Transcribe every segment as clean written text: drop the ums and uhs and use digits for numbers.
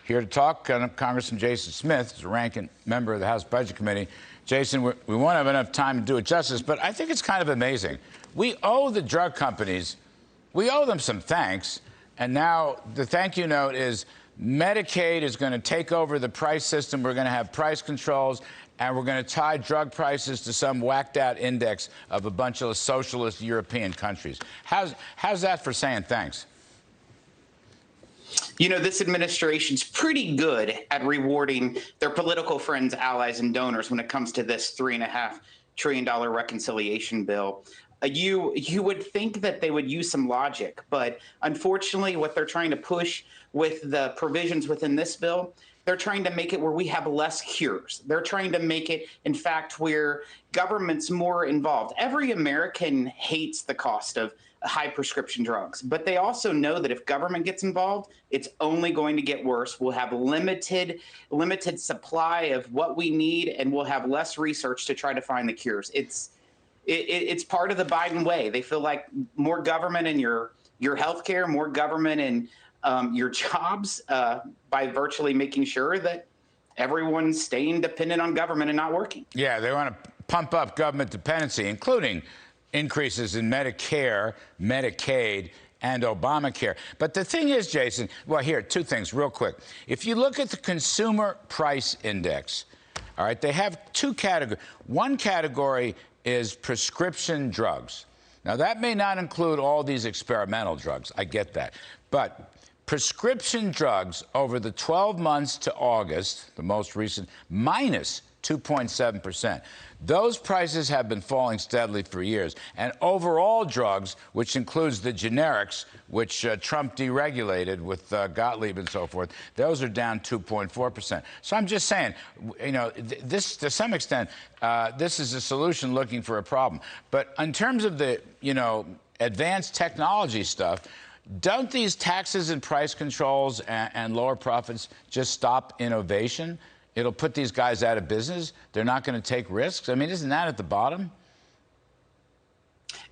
Here to talk, Congressman Jason Smith is a ranking member of the House Budget Committee. Jason, we won't have enough time to do it justice, but I think it's kind of amazing. We owe the drug companies, we owe them some thanks, and now the thank you note is Medicaid is going to take over the price system. We're going to have price controls, and we're going to tie drug prices to some whacked-out index of a bunch of socialist European countries. How's that for saying thanks? You know, this administration's pretty good at rewarding their political friends, allies, and donors when it comes to this $3.5 trillion reconciliation bill. You would think that they would use some logic, but unfortunately, what they're trying to push with the provisions within this bill, they're trying to make it where we have less cures. They're trying to make it, in fact, where government's more involved. Every American hates the cost of high prescription drugs, but they also know that if government gets involved, it's only going to get worse. We'll have limited supply of what we need, and we'll have less research to try to find the cures. It's part of the Biden way. They feel like more government in your healthcare, more government in your jobs, by virtually making sure that everyone's staying dependent on government and not working. Yeah, they want to pump up government dependency, including increases in Medicare, Medicaid, and Obamacare. But the thing is, Jason, well, here, two things real quick. If you look at the Consumer Price Index, all right, they have two categories. One category is prescription drugs. Now, that may not include all these experimental drugs. I get that. But prescription drugs over the 12 months to August, the most recent, minus 2.7%. Those prices have been falling steadily for years. And overall drugs, which includes the generics, which Trump deregulated with Gottlieb and so forth, those are down 2.4%. So I'm just saying, you know, this, to some extent, this is a solution looking for a problem. But in terms of the, you know, advanced technology stuff, don't these taxes and price controls and lower profits just stop innovation? It'll put these guys out of business. They're not going to take risks. I mean, isn't that at the bottom?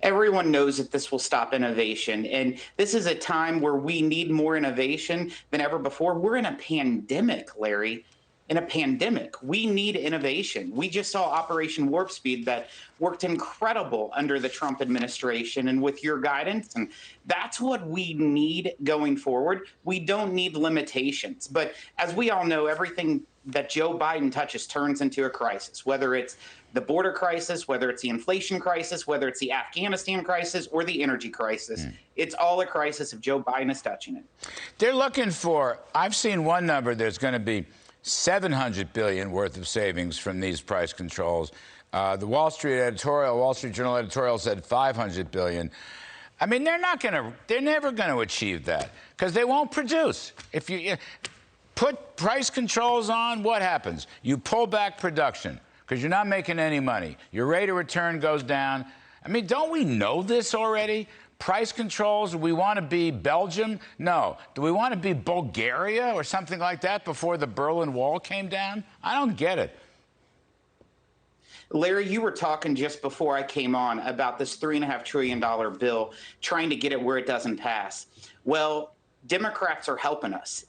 Everyone knows that this will stop innovation. And this is a time where we need more innovation than ever before. We're in a pandemic, Larry. In a pandemic, we need innovation. We just saw Operation Warp Speed that worked incredible under the Trump administration and with your guidance. And that's what we need going forward. We don't need limitations. But as we all know, everything that Joe Biden touches turns into a crisis, whether it's the border crisis, whether it's the inflation crisis, whether it's the Afghanistan crisis or the energy crisis. It's all a crisis if Joe Biden is touching it. They're looking for, I've seen one number, there's going to be $700 billion worth of savings from these price controls. The Wall Street Journal editorial said $500 billion. I mean, they're never going to achieve that because they won't produce. If you put price controls on, what happens? You pull back production because you're not making any money. Your rate of return goes down. I mean, don't we know this already? Price controls, do we want to be Belgium? No. Do we want to be Bulgaria or something like that before the Berlin Wall came down? I don't get it. Larry, you were talking just before I came on about this $3.5 trillion bill, trying to get it where it doesn't pass. Well, Democrats are helping us.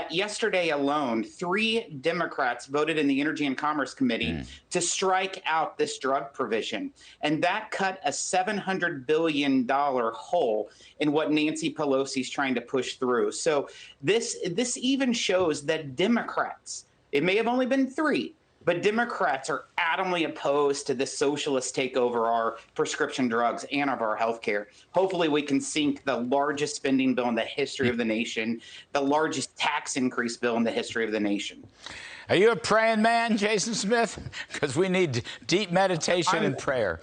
Yesterday alone, 3 Democrats voted in the Energy and Commerce Committee to strike out this drug provision. And that cut a $700 billion hole in what Nancy Pelosi's trying to push through. So this even shows that Democrats, it may have only been 3, but Democrats are adamantly opposed to this socialist takeover our prescription drugs and of our health care. Hopefully we can sink the largest spending bill in the history of the nation, the largest tax increase bill in the history of the nation. Are you a praying man, Jason Smith? Because we need deep meditation and prayer.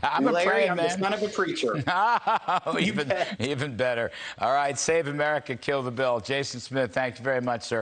I'm Larry, a praying I'm man. the son of a preacher. Oh, even better. All right, Save America, Kill the Bill. Jason Smith, thank you very much, sir.